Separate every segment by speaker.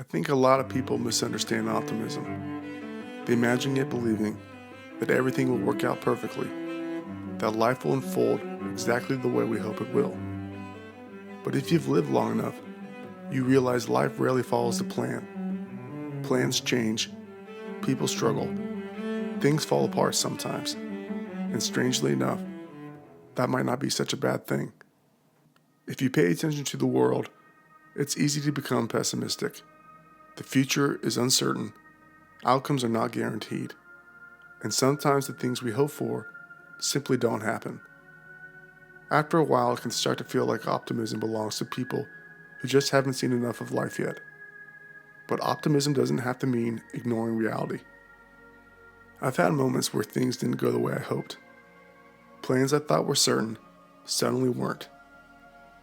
Speaker 1: I think a lot of people misunderstand optimism. They imagine it believing that everything will work out perfectly, that life will unfold exactly the way we hope it will. But if you've lived long enough, you realize life rarely follows the plan. Plans change, people struggle, things fall apart sometimes, and strangely enough, that might not be such a bad thing. If you pay attention to the world, it's easy to become pessimistic. The future is uncertain, outcomes are not guaranteed, and sometimes the things we hope for simply don't happen. After a while, it can start to feel like optimism belongs to people who just haven't seen enough of life yet. But optimism doesn't have to mean ignoring reality. I've had moments where things didn't go the way I hoped. Plans I thought were certain suddenly weren't.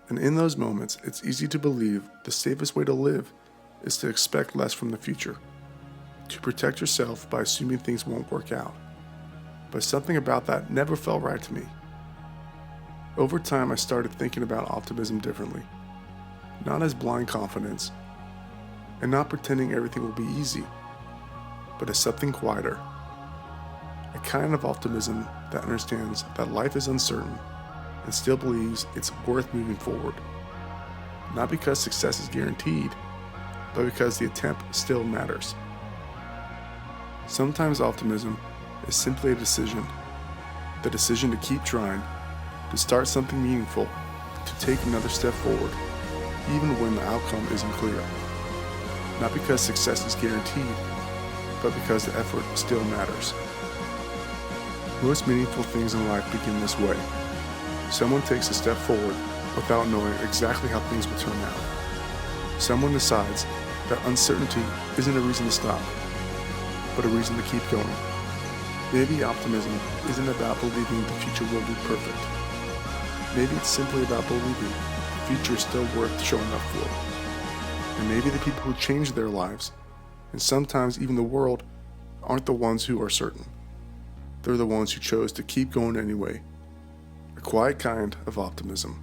Speaker 1: And in those moments, it's easy to believe the safest way to live is to expect less from the future, to protect yourself by assuming things won't work out. But something about that never felt right to me. Over time, I started thinking about optimism differently, not as blind confidence, and not pretending everything will be easy, but as something quieter, a kind of optimism that understands that life is uncertain and still believes it's worth moving forward, not because success is guaranteed, but because the attempt still matters. Sometimes optimism is simply a decision, the decision to keep trying, to start something meaningful, to take another step forward, even when the outcome isn't clear. Not because success is guaranteed, but because the effort still matters. Most meaningful things in life begin this way. Someone takes a step forward without knowing exactly how things will turn out. Someone decides that uncertainty isn't a reason to stop, but a reason to keep going. Maybe optimism isn't about believing the future will be perfect. Maybe it's simply about believing the future is still worth showing up for. And maybe the people who change their lives, and sometimes even the world, aren't the ones who are certain. They're the ones who chose to keep going anyway. A quiet kind of optimism.